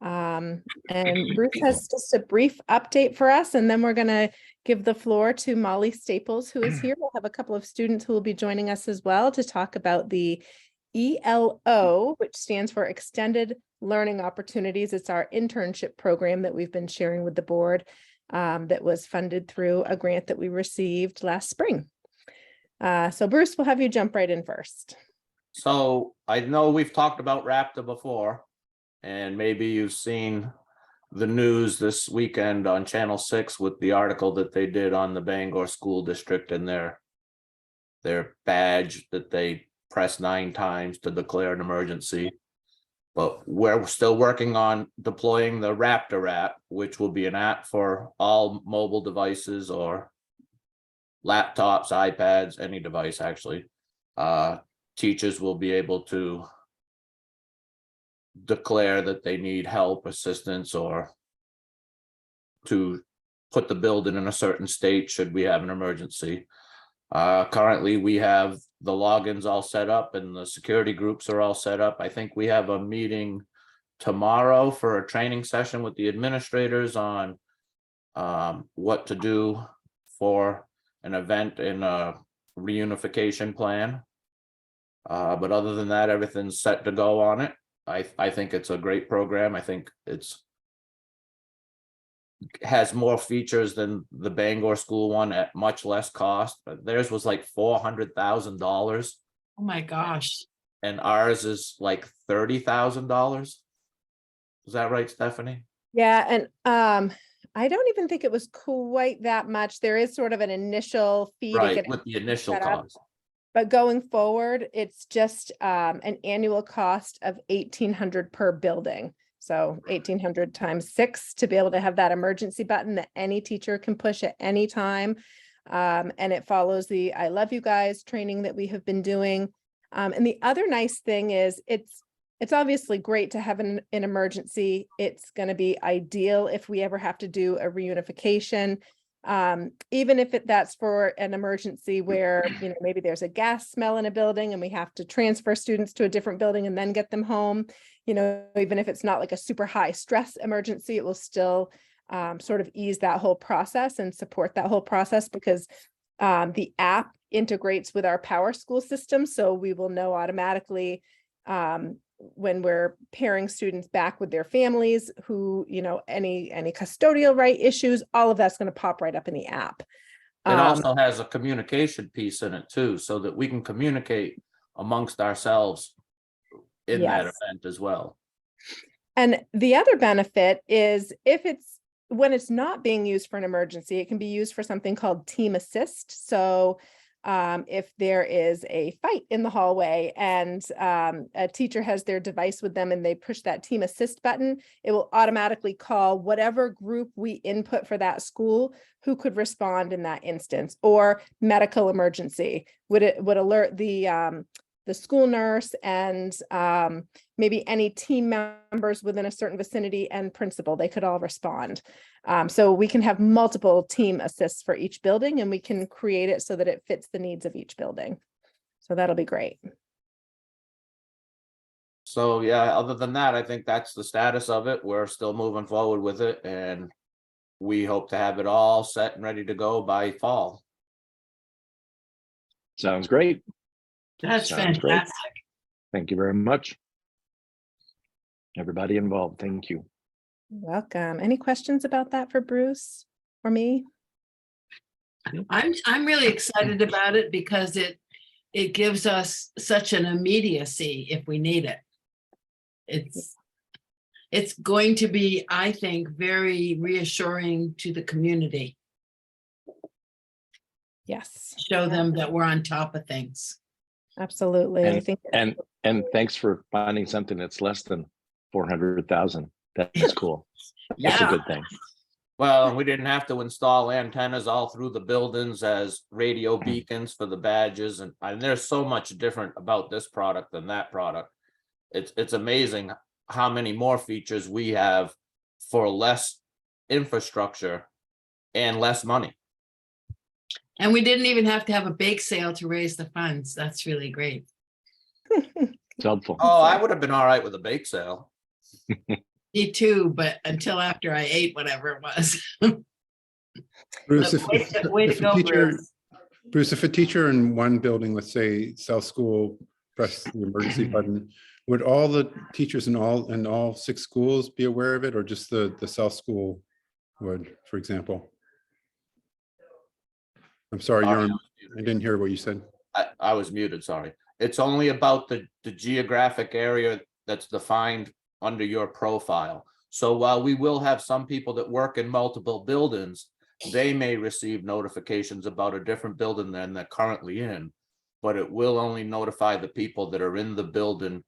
And Bruce has just a brief update for us, and then we're going to give the floor to Molly Staples, who is here. We'll have a couple of students who will be joining us as well to talk about the ELO, which stands for Extended Learning Opportunities. It's our internship program that we've been sharing with the board, that was funded through a grant that we received last spring. So Bruce, we'll have you jump right in first. So I know we've talked about RAPTA before, and maybe you've seen the news this weekend on Channel 6 with the article that they did on the Bangor School District and their badge that they pressed 9 times to declare an emergency. But we're still working on deploying the RAPTA app, which will be an app for all mobile devices or laptops, iPads, any device actually. Teachers will be able to declare that they need help, assistance, or to put the building in a certain state should we have an emergency. Currently, we have the logins all set up and the security groups are all set up. I think we have a meeting tomorrow for a training session with the administrators on what to do for an event in a reunification plan. But other than that, everything's set to go on it. I think it's a great program. I think it's has more features than the Bangor school one at much less cost, but theirs was like $400,000. Oh my gosh. And ours is like $30,000. Is that right, Stephanie? Yeah, and I don't even think it was quite that much. There is sort of an initial fee to Right, get with the initial set up. cost. But going forward, it's just an annual cost of $1,800 per building. So 1,800 times 6 to be able to have that emergency button that any teacher can push at any time. And it follows the I love you guys training that we have been doing. And the other nice thing is it's obviously great to have an emergency. It's going to be ideal if we ever have to do a reunification. Even if that's for an emergency where, maybe there's a gas smell in a building and we have to transfer students to a different building and then get them home, even if it's not like a super high stress emergency, it will still sort of ease that whole process and support that whole process because the app integrates with our Power School system. So we will know automatically when we're pairing students back with their families who, any custodial right issues, all of that's going to pop right up in the app. It also has a communication piece in it too, so that we can communicate amongst ourselves in that event as well. And the other benefit is when it's not being used for an emergency, it can be used for something called team assist. So if there is a fight in the hallway and a teacher has their device with them and they push that team assist button, it will automatically call whatever group we input for that school who could respond in that instance, or medical emergency. Would alert the school nurse and maybe any team members within a certain vicinity and principal, they could all respond. So we can have multiple team assists for each building and we can create it so that it fits the needs of each building. So that'll be great. So yeah, other than that, I think that's the status of it. We're still moving forward with it and we hope to have it all set and ready to go by fall. Sounds great. That's Sounds fantastic. great. Thank you very much, everybody involved. Thank you. Welcome. Any questions about that for Bruce or me? I'm really excited about it because it gives us such an immediacy if we need it. It's going to be, I think, very reassuring to the community. Yes. Show them that we're on top of things. Absolutely. I think And thanks for finding something that's less than 400,000. That's cool. That's a good thing. Well, we didn't have to install antennas all through the buildings as radio beacons for the badges, and there's so much different about this product than that product. It's amazing how many more features we have for less infrastructure and less money. And we didn't even have to have a bake sale to raise the funds. That's really great. It's helpful. Oh, I would have been all right with a bake sale. Me too, but until after I ate whatever it was. Bruce, But way to if a go, teacher, Bruce. Bruce, if a teacher in one building, let's say South School, press the emergency button, would all the teachers in all 6 schools be aware of it, or just the South School would, for example? I'm sorry, Sorry, I didn't hear what you said. I was muted, sorry. It's only about the geographic area that's defined under your profile. So while we will have some people that work in multiple buildings, they may receive notifications about a different building than they're currently in, but it will only notify the people that are in the building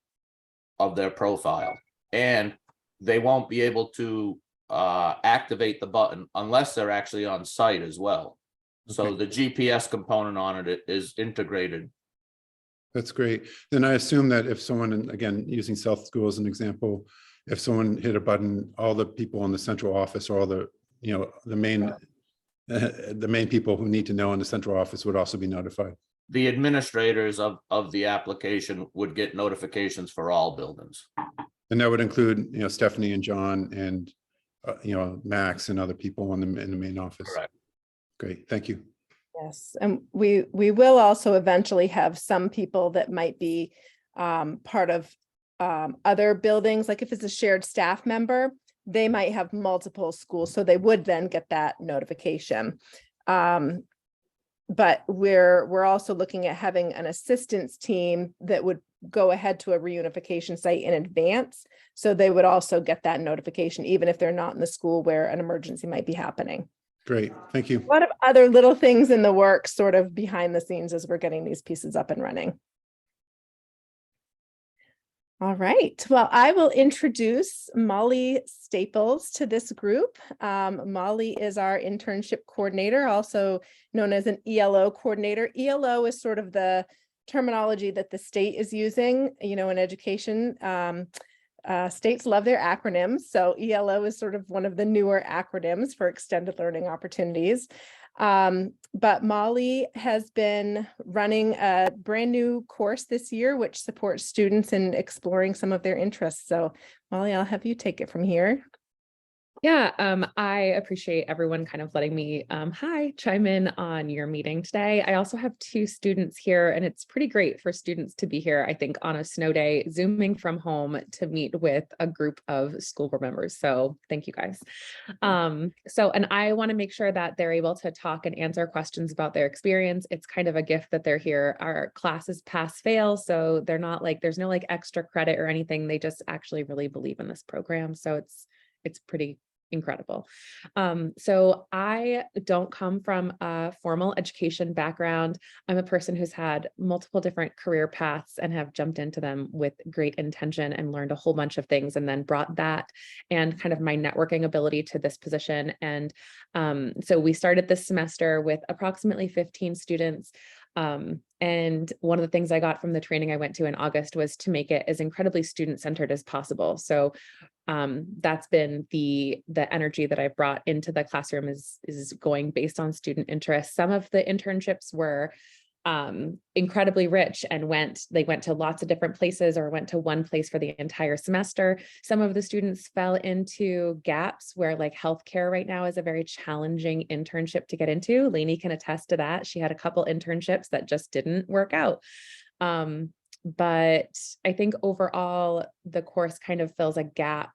of their profile. And they won't be able to activate the button unless they're actually on site as well. So Okay. the GPS component on it is integrated. That's great. Then I assume that if someone, and again, using South School as an example, if someone hit a button, all the people in the central office, or all the, the main people who need to know in the central office would also be notified. The administrators of the application would get notifications for all buildings. And that would include, Stephanie and John and, Max and other people in the main office. Correct. Great, thank you. Yes, and we will also eventually have some people that might be part of other buildings, like if it's a shared staff member, they might have multiple schools, so they would then get that notification. But we're also looking at having an assistance team that would go ahead to a reunification site in advance, so they would also get that notification, even if they're not in the school where an emergency might be happening. Great, thank you. A lot of other little things in the works sort of behind the scenes as we're getting these pieces up and running. All right, well, I will introduce Molly Staples to this group. Molly is our internship coordinator, also known as an ELO coordinator. ELO is sort of the terminology that the state is using, in education. States love their acronyms, so ELO is sort of one of the newer acronyms for extended learning opportunities. But Molly has been running a brand new course this year, which supports students in exploring some of their interests. So Molly, I'll have you take it from here. Yeah, I appreciate everyone kind of letting me chime in on your meeting today. I also have 2 students here, and it's pretty great for students to be here, I think, on a snow day, Zooming from home to meet with a group of school board members. So thank you guys. And I want to make sure that they're able to talk and answer questions about their experience. It's kind of a gift that they're here. Our classes pass fail, so they're not like, there's no like extra credit or anything. They just actually really believe in this program. So it's pretty incredible. So I don't come from a formal education background. I'm a person who's had multiple different career paths and have jumped into them with great intention and learned a whole bunch of things, and then brought that and kind of my networking ability to this position. And so we started this semester with approximately 15 students. And one of the things I got from the training I went to in August was to make it as incredibly student-centered as possible. So that's been the energy that I've brought into the classroom is going based on student interest. Some of the internships were incredibly rich and they went to lots of different places or went to one place for the entire semester. Some of the students fell into gaps where like healthcare right now is a very challenging internship to get into. Lainey can attest to that. She had a couple internships that just didn't work out. But I think overall, the course kind of fills a gap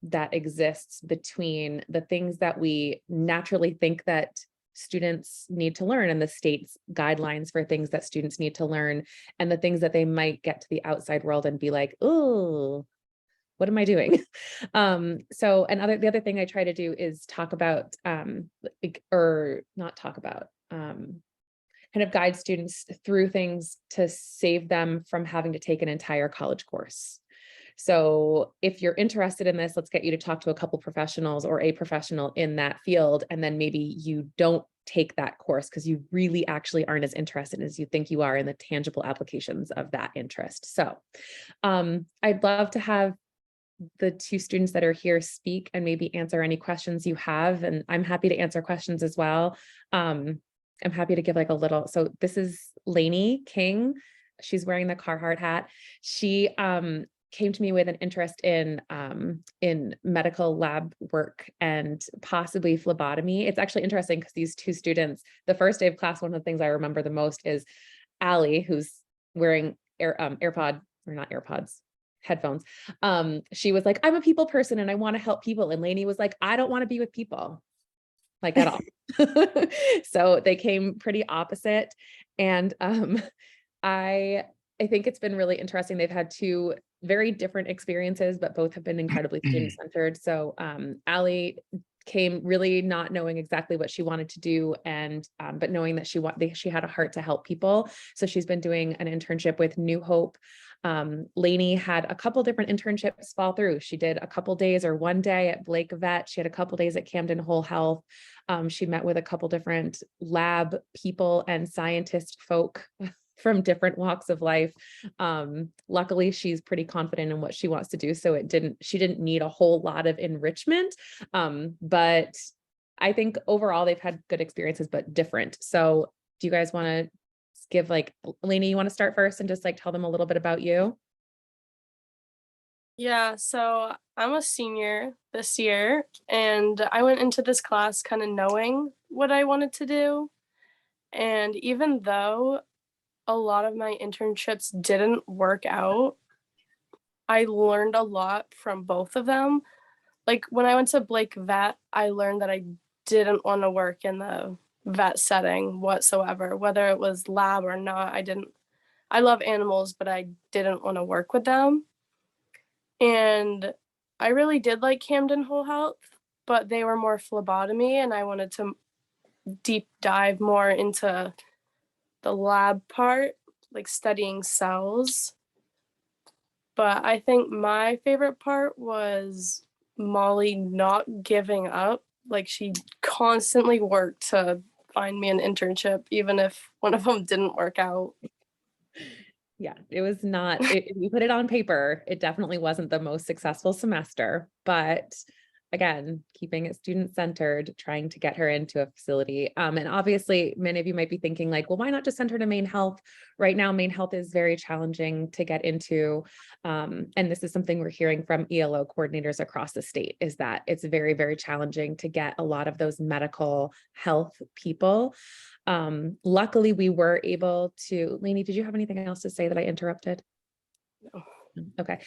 that exists between the things that we naturally think that students need to learn and the state's guidelines for things that students need to learn, and the things that they might get to the outside world and be like, oh, what am I doing? The other thing I try to do is talk about, kind of guide students through things to save them from having to take an entire college course. So if you're interested in this, let's get you to talk to a couple professionals or a professional in that field. And then maybe you don't take that course because you really actually aren't as interested as you think you are in the tangible applications of that interest. So I'd love to have the 2 students that are here speak and maybe answer any questions you have. And I'm happy to answer questions as well. I'm happy to give like a little, so this is Lainey King. She's wearing the Carhartt hat. She came to me with an interest in medical lab work and possibly phlebotomy. It's actually interesting because these two students, the first day of class, one of the things I remember the most is Allie, who's wearing headphones. She was like, I'm a people person and I want to help people. And Lainey was like, I don't want to be with people, like at all. So they came pretty opposite. And I think it's been really interesting. They've had two very different experiences, but both have been incredibly student-centered. So Allie came really not knowing exactly what she wanted to do, and but knowing that she had a heart to help people. So she's been doing an internship with New Hope. Lainey had a couple different internships fall through. She did a couple days or one day at Blake Vet. She had a couple days at Camden Whole Health. She met with a couple different lab people and scientist folk from different walks of life. Luckily, she's pretty confident in what she wants to do. So she didn't need a whole lot of enrichment. But I think overall they've had good experiences, but different. So do you guys want to give, like, Lainey, you want to start first and just like tell them a little bit about you? Yeah, so I'm a senior this year, and I went into this class kind of knowing what I wanted to do. And even though a lot of my internships didn't work out, I learned a lot from both of them. Like when I went to Blake Vet, I learned that I didn't want to work in the vet setting whatsoever, whether it was lab or not. I love animals, but I didn't want to work with them. And I really did like Camden Whole Health, but they were more phlebotomy, and I wanted to deep dive more into the lab part, like studying cells. But I think my favorite part was Molly not giving up. Like she constantly worked to find me an internship, even if one of them didn't work out. Yeah, it was not, if you put it on paper, it definitely wasn't the most successful semester, but again, keeping it student-centered, trying to get her into a facility. And obviously many of you might be thinking like, well, why not just send her to Maine Health? Right now, Maine Health is very challenging to get into. And this is something we're hearing from ELO coordinators across the state, is that it's very, very challenging to get a lot of those medical health people. Luckily we were able to, Lainey, did you have anything else to say that I interrupted? No. Okay.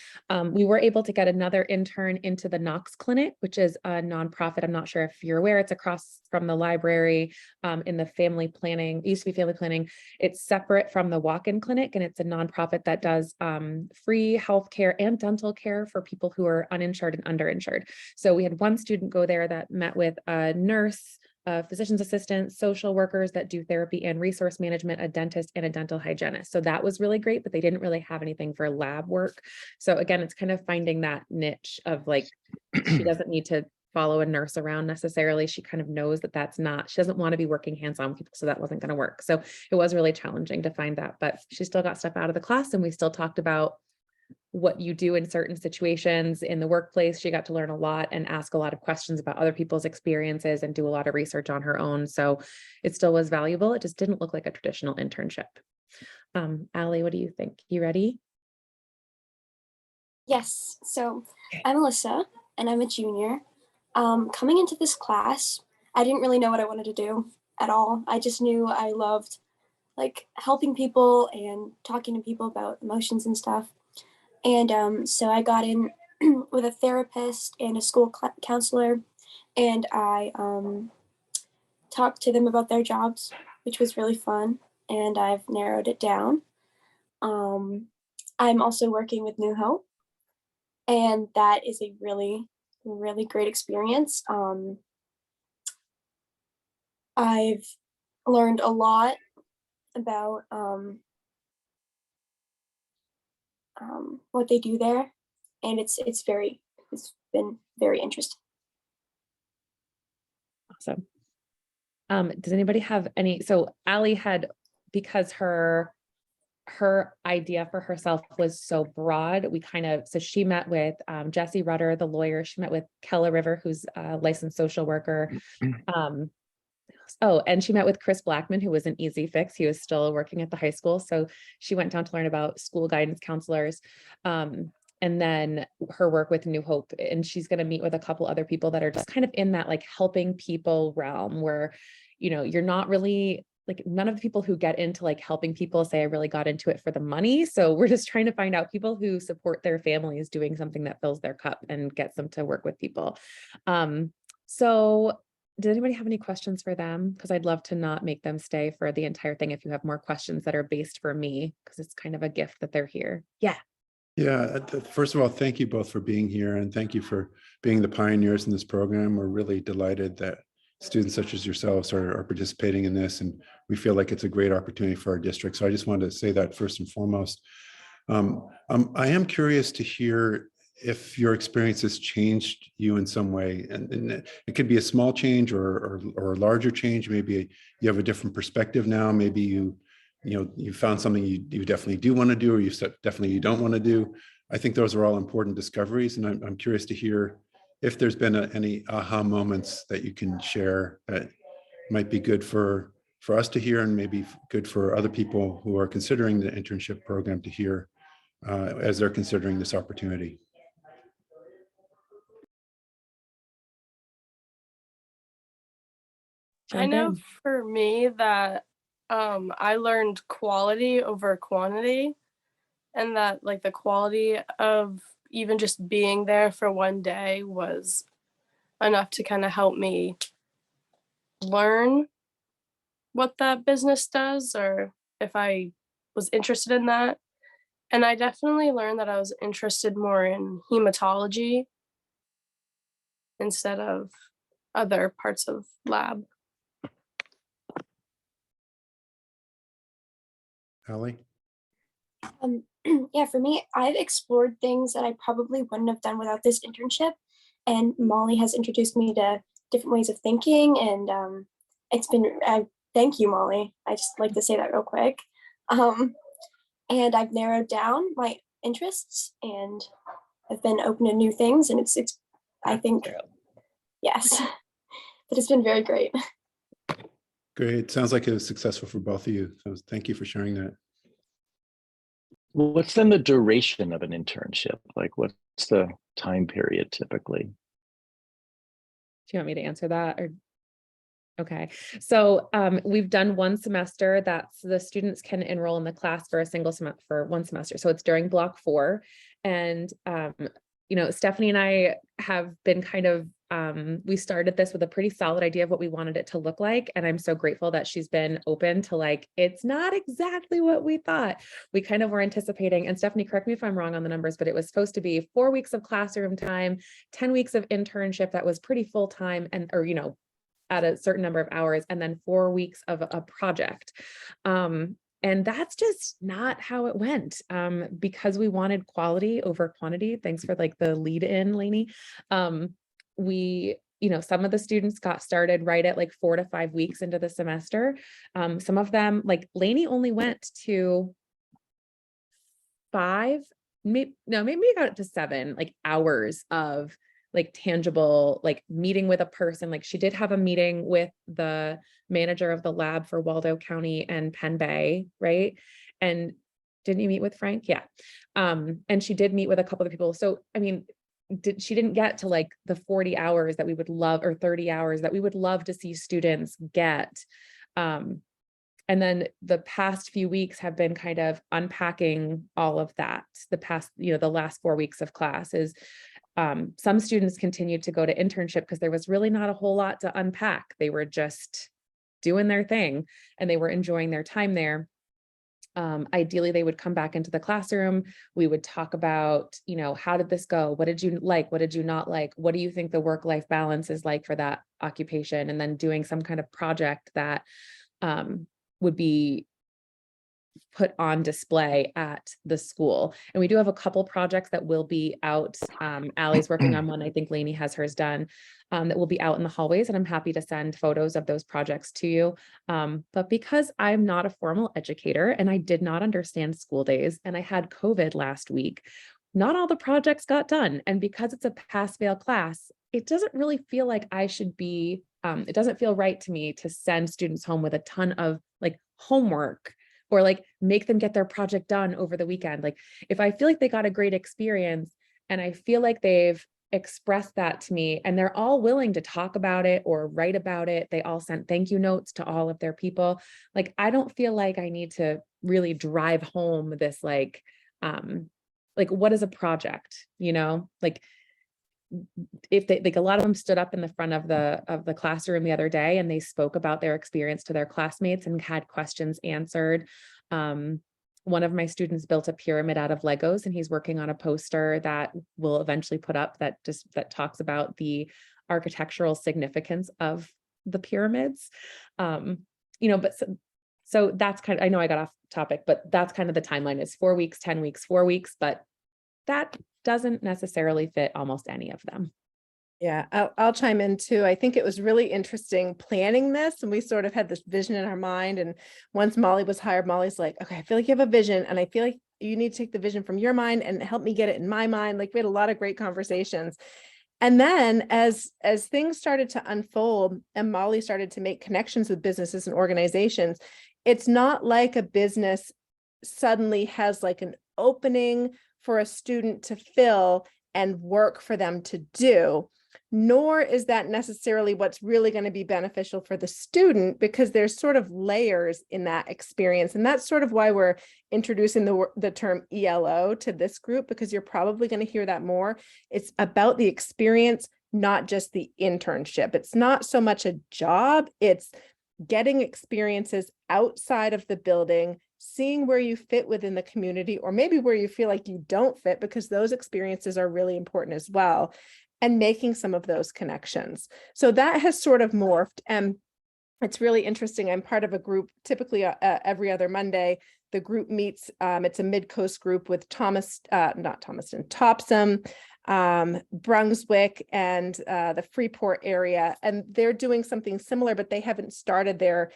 We were able to get another intern into the Knox Clinic, which is a nonprofit. I'm not sure if you're aware, it's across from the library in the family planning, it used to be family planning. It's separate from the walk-in clinic, and it's a nonprofit that does free healthcare and dental care for people who are uninsured and underinsured. So we had one student go there that met with a nurse, a physician's assistant, social workers that do therapy and resource management, a dentist, and a dental hygienist. So that was really great, but they didn't really have anything for lab work. So again, it's kind of finding that niche of like, she doesn't need to follow a nurse around necessarily. She kind of knows that she doesn't want to be working hands-on with people. So that wasn't going to work. So it was really challenging to find that, but she still got stuff out of the class, and we still talked about what you do in certain situations in the workplace. She got to learn a lot and ask a lot of questions about other people's experiences and do a lot of research on her own. So it still was valuable. It just didn't look like a traditional internship. Allie, what do you think? You ready? Yes. So I'm Alyssa and I'm a junior. Coming into this class, I didn't really know what I wanted to do at all. I just knew I loved like helping people and talking to people about emotions and stuff. And so I got in with a therapist and a school counselor, and I talked to them about their jobs, which was really fun, and I've narrowed it down. I'm also working with New Hope, and that is a really, really great experience. I've learned a lot about what they do there, and it's been very interesting. Awesome. Does anybody have any, so Allie had, because her idea for herself was so broad, so she met with Jesse Rudder, the lawyer. She met with Kella River, who's a licensed social worker. And she met with Chris Blackman, who was an easy fix. He was still working at the high school. So she went down to learn about school guidance counselors. and then her work with New Hope. And she's going to meet with a couple other people that are just kind of in that like helping people realm where, you're not really like, none of the people who get into like helping people say, I really got into it for the money. So we're just trying to find out people who support their families doing something that fills their cup and gets them to work with people. So did anybody have any questions for them? Because I'd love to not make them stay for the entire thing if you have more questions that are based for me, because it's kind of a gift that they're here. Yeah. Yeah, first of all, thank you both for being here, and thank you for being the pioneers in this program. We're really delighted that students such as yourselves are participating in this, and we feel like it's a great opportunity for our district. So I just wanted to say that first and foremost. I am curious to hear if your experience has changed you in some way, and it could be a small change or a larger change. Maybe you have a different perspective now. Maybe you found something you definitely do want to do, or definitely you don't want to do. I think those are all important discoveries, and I'm curious to hear if there's been any aha moments that you can share that might be good for us to hear, and maybe good for other people who are considering the internship program to hear as they're considering this opportunity. I know for me that I learned quality over quantity, and that like the quality of even just being there for one day was enough to kind of help me learn what that business does, or if I was interested in that. And I definitely learned that I was interested more in hematology instead of other parts of lab. Allie? Yeah, for me, I've explored things that I probably wouldn't have done without this internship. And Molly has introduced me to different ways of thinking. And thank you, Molly. I just like to say that real quick. And I've narrowed down my interests, and I've been open to new things. And it's I think, yes, but it's been very great. Great. Sounds like it was successful for both of you. So thank you for sharing that. What's then the duration of an internship? Like, what's the time period typically? Do you want me to answer that? Or okay, so we've done one semester. That's the students can enroll in the class for a single semester for one semester. So it's during block 4. And Stephanie and I have been kind of we started this with a pretty solid idea of what we wanted it to look like. And I'm so grateful that she's been open to like, it's not exactly what we thought. We kind of were anticipating, and Stephanie, correct me if I'm wrong on the numbers, but it was supposed to be 4 weeks of classroom time, 10 weeks of internship that was pretty full time, and at a certain number of hours, and then 4 weeks of a project. And that's just not how it went, because we wanted quality over quantity. Thanks for like the lead in, Lainey. Some of the students got started right at like 4 to 5 weeks into the semester. Some of them, like Lainey, only went to 5, maybe we got it to 7 like hours of like tangible, like meeting with a person. Like she did have a meeting with the manager of the lab for Waldo County and Penn Bay, right? And didn't you meet with Frank? Yeah. And she did meet with a couple of people. So, I mean, she didn't get to like the 40 hours that we would love, or 30 hours that we would love to see students get. And then the past few weeks have been kind of unpacking all of that. The last 4 weeks of class is some students continued to go to internship because there was really not a whole lot to unpack. They were just doing their thing and they were enjoying their time there. Ideally, they would come back into the classroom. We would talk about, how did this go? What did you like? What did you not like? What do you think the work-life balance is like for that occupation? And then doing some kind of project that would be put on display at the school. And we do have a couple projects that will be out. Allie's working on one. I think Lainey has hers done, that will be out in the hallways. And I'm happy to send photos of those projects to you. But because I'm not a formal educator and I did not understand school days, and I had COVID last week, not all the projects got done. And because it's a pass-fail class, it doesn't really feel like I should be, it doesn't feel right to me to send students home with a ton of like homework or like make them get their project done over the weekend. Like if I feel like they got a great experience and I feel like they've expressed that to me and they're all willing to talk about it or write about it, they all sent thank you notes to all of their people. Like, I don't feel like I need to really drive home this like what is a project, like if they, like a lot of them stood up in the front of the classroom the other day and they spoke about their experience to their classmates and had questions answered. One of my students built a pyramid out of Legos and he's working on a poster that will eventually put up that talks about the architectural significance of the pyramids. But so that's kind of, I know I got off topic, but that's kind of the timeline is 4 weeks, 10 weeks, 4 weeks, but that doesn't necessarily fit almost any of them. Yeah, I'll chime in too. I think it was really interesting planning this, and we sort of had this vision in our mind. And once Molly was hired, Molly's like, okay, I feel like you have a vision and I feel like you need to take the vision from your mind and help me get it in my mind. Like we had a lot of great conversations. And then as things started to unfold and Molly started to make connections with businesses and organizations, it's not like a business suddenly has like an opening for a student to fill and work for them to do, nor is that necessarily what's really going to be beneficial for the student, because there's sort of layers in that experience. And that's sort of why we're introducing the term ELO to this group, because you're probably going to hear that more. It's about the experience, not just the internship. It's not so much a job, it's getting experiences outside of the building, seeing where you fit within the community, or maybe where you feel like you don't fit, because those experiences are really important as well, and making some of those connections. So that has sort of morphed, and it's really interesting. I'm part of a group typically every other Monday. The group meets, it's a Mid-Coast group with Topsom, Brunswick, and the Freeport area, and they're doing something similar, but they haven't started their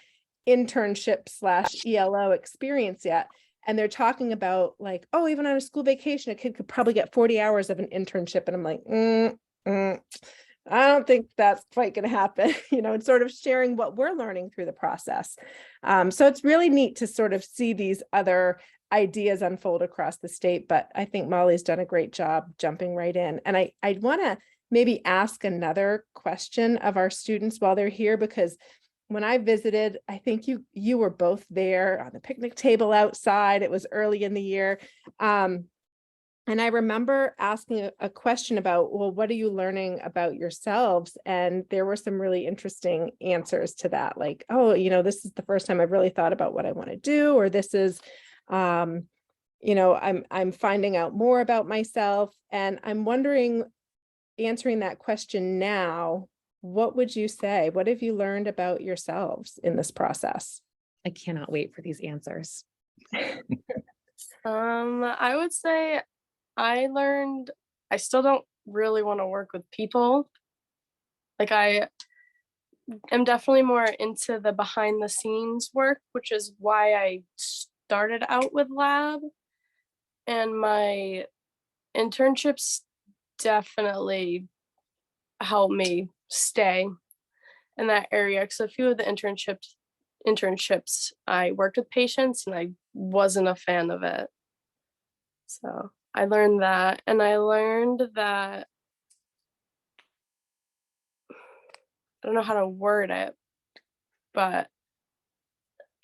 internship/ELO experience yet. And they're talking about like, oh, even on a school vacation, a kid could probably get 40 hours of an internship. And I'm like, I don't think that's quite going to happen, and sort of sharing what we're learning through the process. So it's really neat to sort of see these other ideas unfold across the state, but I think Molly's done a great job jumping right in. And I want to maybe ask another question of our students while they're here, because when I visited, I think you were both there on the picnic table outside. It was early in the year. And I remember asking a question about, well, what are you learning about yourselves? And there were some really interesting answers to that. Like, oh, this is the first time I've really thought about what I want to do, or this is, I'm finding out more about myself. And I'm wondering, answering that question now, what would you say? What have you learned about yourselves in this process? I cannot wait for these answers. I would say I learned I still don't really want to work with people. Like I am definitely more into the behind the scenes work, which is why I started out with lab. And my internships definitely helped me stay in that area, because a few of the internships I worked with patients and I wasn't a fan of it. So I learned that, and I learned that I don't know how to word it, but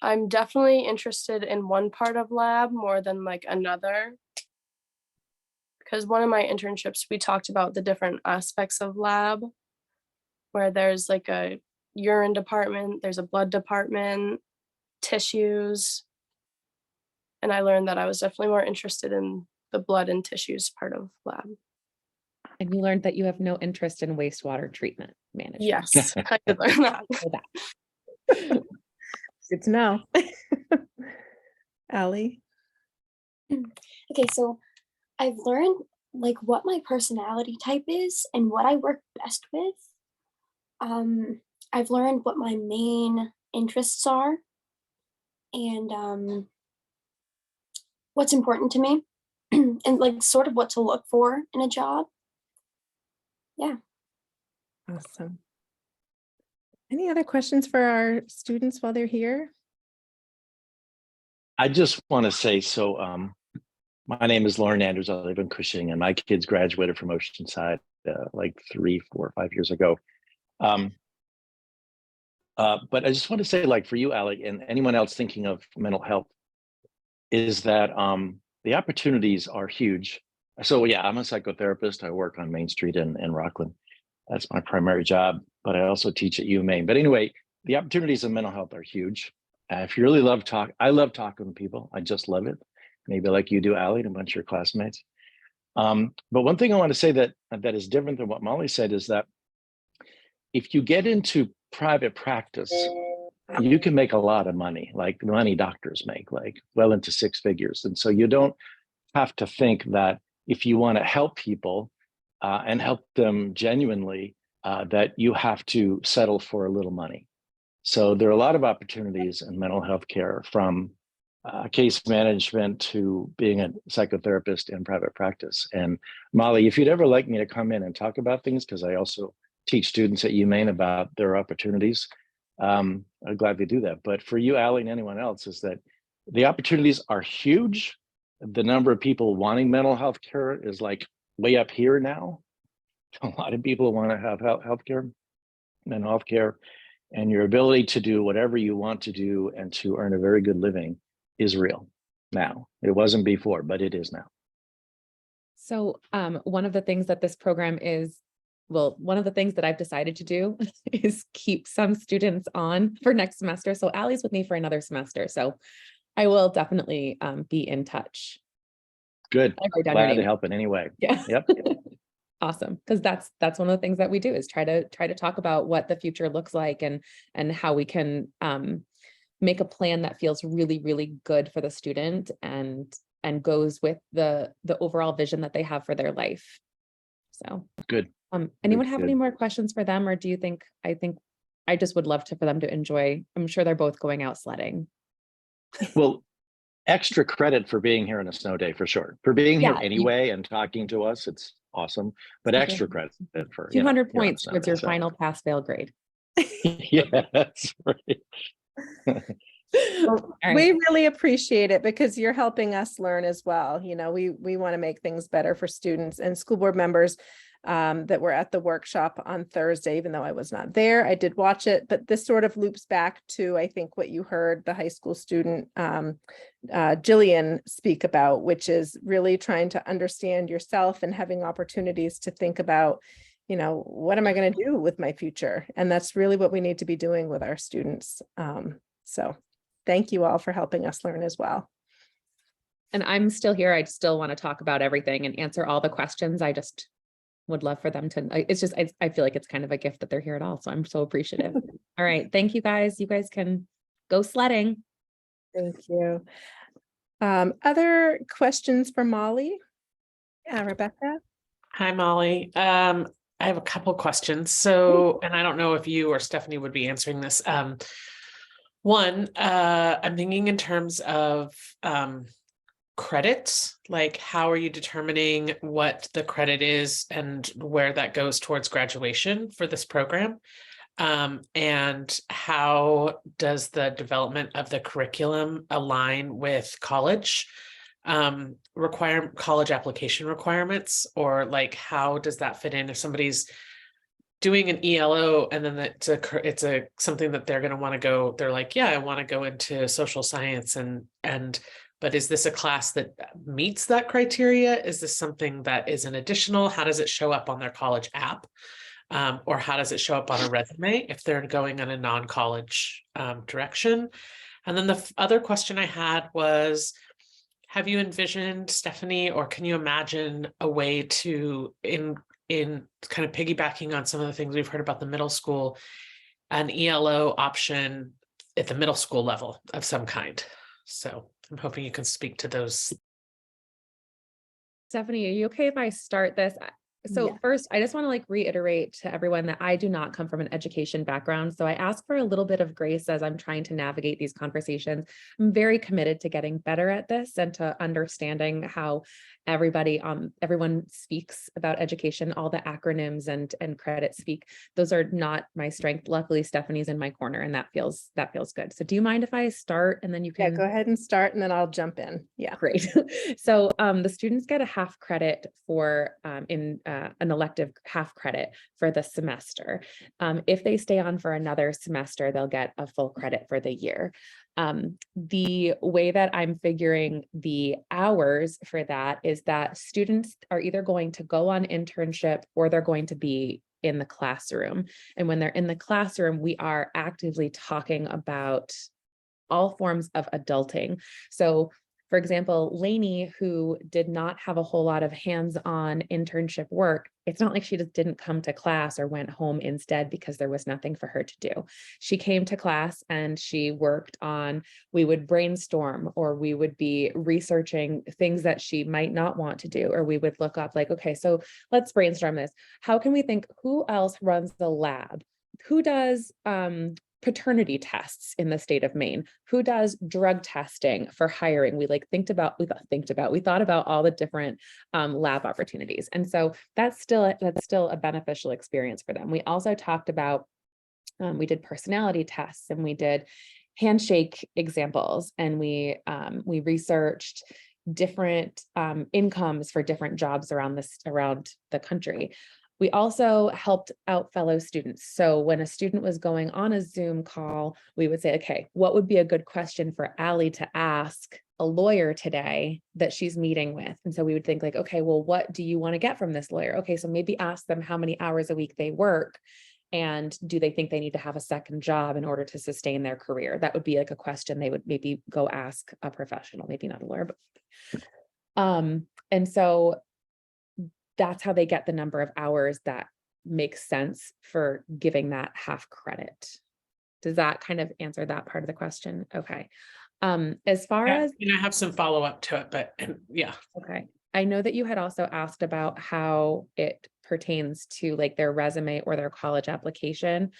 I'm definitely interested in one part of lab more than like another. Because one of my internships, we talked about the different aspects of lab, where there's like a urine department, there's a blood department, tissues. And I learned that I was definitely more interested in the blood and tissues part of lab. And you learned that you have no interest in wastewater treatment management. Yes, I did learn that. Good to know. Allie? Okay, so I've learned like what my personality type is and what I work best with. I've learned what my main interests are and what's important to me and like sort of what to look for in a job. Yeah. Awesome. Any other questions for our students while they're here? I just want to say, so my name is Lauren Andrews. I live in Cushing, and my kids graduated from Oceanside like 3, 4, 5 years ago. But I just want to say, like for you, Alec, and anyone else thinking of mental health, is that the opportunities are huge. So yeah, I'm a psychotherapist. I work on Main Street in Rockland. That's my primary job, but I also teach at UMaine. But anyway, the opportunities in mental health are huge. If you really love I love talking to people. I just love it. Maybe like you do, Allie, and a bunch of your classmates. But one thing I want to say that is different than what Molly said is that if you get into private practice, you can make a lot of money, like the money doctors make, like well into 6 figures. And so you don't have to think that if you want to help people and help them genuinely, that you have to settle for a little money. So there are a lot of opportunities in mental health care, from case management to being a psychotherapist in private practice. And Molly, if you'd ever like me to come in and talk about things, because I also teach students at UMaine about their opportunities, I'd gladly do that. But for you, Allie, and anyone else, is that the opportunities are huge. The number of people wanting mental health care is like way up here now. A lot of people want to have health care, mental health care, and your ability to do whatever you want to do and to earn a very good living is real now. It wasn't before, but it is now. So one of the things that this program is, well, one of the things that I've decided to do is keep some students on for next semester. So Allie's with me for another semester. So I will definitely be in touch. Good. I'll write down your Glad to name. help in any way. Yeah. Yep. Awesome. Because that's one of the things that we do, is try to talk about what the future looks like and how we can make a plan that feels really, really good for the student and goes with the overall vision that they have for their life. So Good. Anyone have any good. more questions for them, or do you think, I just would love for them to enjoy. I'm sure they're both going out sledding. Well, extra credit for being here on a snow day, for sure. For being here anyway and talking to us, it's awesome. But extra credit for 200 points towards your final pass fail grade. Yeah, that's right. Well, we really appreciate it because you're helping us learn as well. You know, we want to make things better for students and school board members that were at the workshop on Thursday. Even though I was not there, I did watch it, but this sort of loops back to, I think, what you heard the high school student Jillian speak about, which is really trying to understand yourself and having opportunities to think about, you know, what am I going to do with my future? And that's really what we need to be doing with our students. So thank you all for helping us learn as well. And I'm still here. I still want to talk about everything and answer all the questions. I just would love for them to, it's just, I feel like it's kind of a gift that they're here at all. So I'm so appreciative. All right. Thank you guys. You guys can go sledding. Thank you. Other questions for Molly? Yeah, Rebecca. Hi, Molly. I have a couple questions. So, and I don't know if you or Stephanie would be answering this. One, I'm thinking in terms of credits, like how are you determining what the credit is and where that goes towards graduation for this program? And how does the development of the curriculum align with college college application requirements, or like how does that fit in if somebody's doing an ELO and then it's something that they're going to want to go, they're like, yeah, I want to go into social science but is this a class that meets that criteria? Is this something that is an additional? How does it show up on their college app? Or how does it show up on a resume if they're going in a non-college direction? And then the other question I had was, have you envisioned, Stephanie, or can you imagine a way to, in kind of piggybacking on some of the things we've heard about the middle school, an ELO option at the middle school level of some kind? So I'm hoping you can speak to those. Stephanie, are you okay if I start this? So Yeah. first, I just want to like reiterate to everyone that I do not come from an education background. So I ask for a little bit of grace as I'm trying to navigate these conversations. I'm very committed to getting better at this and to understanding how everyone speaks about education, all the acronyms and credits speak. Those are not my strength. Luckily, Stephanie's in my corner and that feels good. So do you mind if I start and then you Yeah, can? go ahead and start and then I'll jump in. Yeah. Great. So the students get a half credit for an elective half credit for the semester. If they stay on for another semester, they'll get a full credit for the year. The way that I'm figuring the hours for that is that students are either going to go on internship or they're going to be in the classroom. And when they're in the classroom, we are actively talking about all forms of adulting. So for example, Lainey, who did not have a whole lot of hands-on internship work, it's not like she just didn't come to class or went home instead because there was nothing for her to do. She came to class and she worked on, we would brainstorm or we would be researching things that she might not want to do, or we would look up like, okay, so let's brainstorm this. How can we think, who else runs the lab? Who does paternity tests in the state of Maine? Who does drug testing for hiring? We thought about all the different lab opportunities. And so that's still a beneficial experience for them. We also talked about, we did personality tests and we did handshake examples and we researched different incomes for different jobs around the country. We also helped out fellow students. So when a student was going on a Zoom call, we would say, okay, what would be a good question for Allie to ask a lawyer today that she's meeting with? And so we would think like, okay, well, what do you want to get from this lawyer? Okay, so maybe ask them how many hours a week they work. And do they think they need to have a second job in order to sustain their career? That would be like a question they would maybe go ask a professional, maybe not a lawyer, but and so that's how they get the number of hours that makes sense for giving that half credit. Does that kind of answer that part of the question? Okay. As far Yeah, as, I have some follow-up to it, but yeah. okay. I know that you had also asked about how it pertains to like their resume or their college application.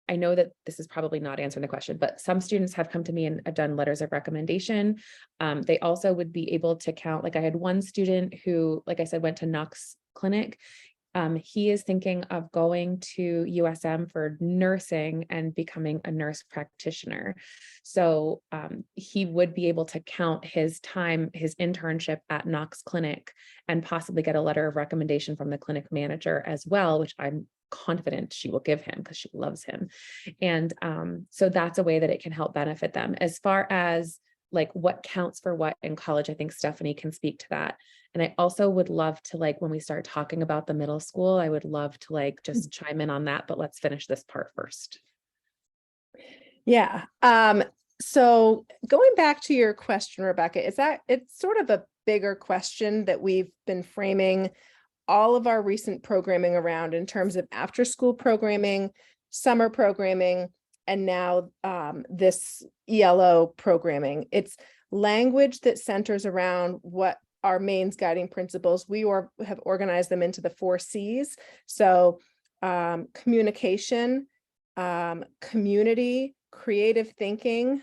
I know that this is probably not answering the question, but some students have come to me and have done letters of recommendation. They also would be able to count, like I had one student who, like I said, went to Knox Clinic. He is thinking of going to USM for nursing and becoming a nurse practitioner. So he would be able to count his time, his internship at Knox Clinic, and possibly get a letter of recommendation from the clinic manager as well, which I'm confident she will give him because she loves him. And so that's a way that it can help benefit them. As far as like what counts for what in college, I think Stephanie can speak to that. And I also would love to, like, when we start talking about the middle school, I would love to like just chime in on that, but let's finish this part first. Yeah. So going back to your question, Rebecca, it's sort of a bigger question that we've been framing all of our recent programming around in terms of after school programming, summer programming, and now this ELO programming. It's language that centers around what our Maine's guiding principles. We have organized them into the 4 C's. So communication, community, creative thinking,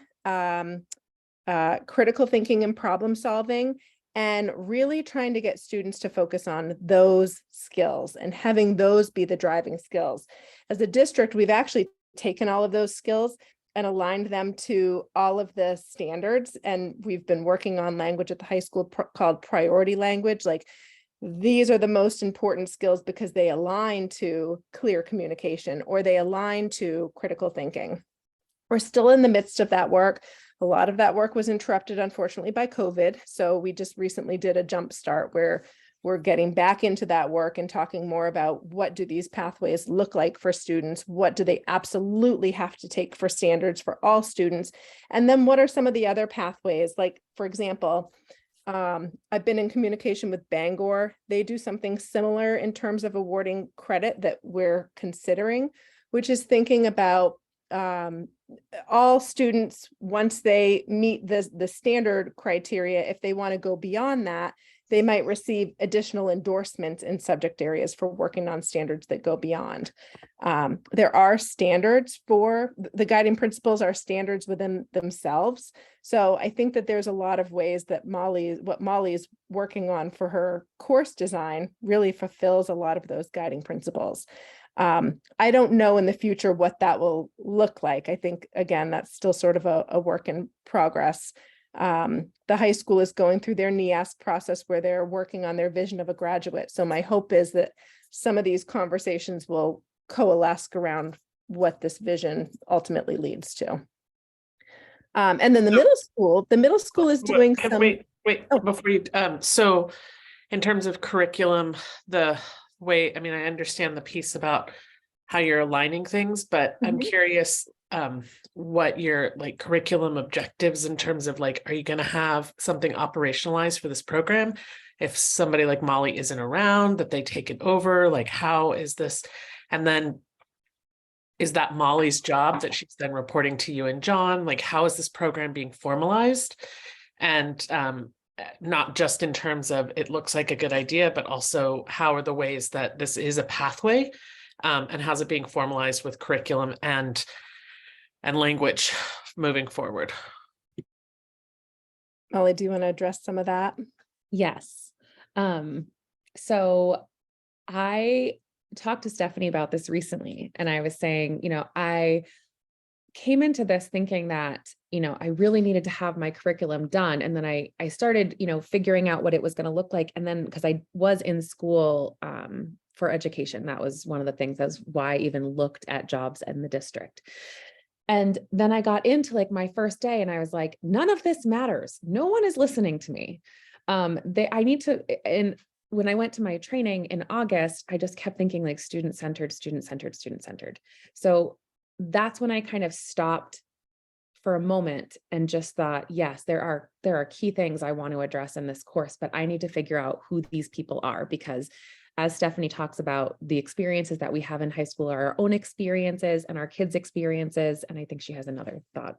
critical thinking and problem solving, and really trying to get students to focus on those skills and having those be the driving skills. As a district, we've actually taken all of those skills and aligned them to all of the standards. And we've been working on language at the high school called priority language. Like, these are the most important skills because they align to clear communication or they align to critical thinking. We're still in the midst of that work. A lot of that work was interrupted, unfortunately, by COVID. So we just recently did a jump start where we're getting back into that work and talking more about what do these pathways look like for students? What do they absolutely have to take for standards for all students? And then what are some of the other pathways? Like, for example, I've been in communication with Bangor. They do something similar in terms of awarding credit that we're considering, which is thinking about all students, once they meet the standard criteria, if they want to go beyond that, they might receive additional endorsements in subject areas for working on standards that go beyond. There are standards for the guiding principles are standards within themselves. So I think that there's a lot of ways that what Molly is working on for her course design really fulfills a lot of those guiding principles. I don't know in the future what that will look like. I think, again, that's still sort of a work in progress. The high school is going through their NEASC process where they're working on their vision of a graduate. So my hope is that some of these conversations will coalesce around what this vision ultimately leads to. And then the middle school is doing some. Wait, Oh. before you, so in terms of curriculum, the way, I mean, I understand the piece about how you're aligning things, but I'm curious what your like curriculum objectives in terms of like, are you going to have something operationalized for this program? If somebody like Molly isn't around, that they take it over, like how is this? And then is that Molly's job that she's then reporting to you and John? Like, how is this program being formalized? And not just in terms of it looks like a good idea, but also how are the ways that this is a pathway, and how's it being formalized with curriculum and language moving forward? Molly, do you want to address some of that? Yes. So I talked to Stephanie about this recently, and I was saying, I came into this thinking that, I really needed to have my curriculum done. And then I started, figuring out what it was going to look like. And then, because I was in school for education, that was one of the things, that's why I even looked at jobs in the district. And then I got into like my first day and I was like, none of this matters. No one is listening to me. I need to, and when I went to my training in August, I just kept thinking like student-centered, student-centered, student-centered. So that's when I kind of stopped for a moment and just thought, yes, there are key things I want to address in this course, but I need to figure out who these people are, because as Stephanie talks about, the experiences that we have in high school are our own experiences and our kids' experiences. And I think she has another thought,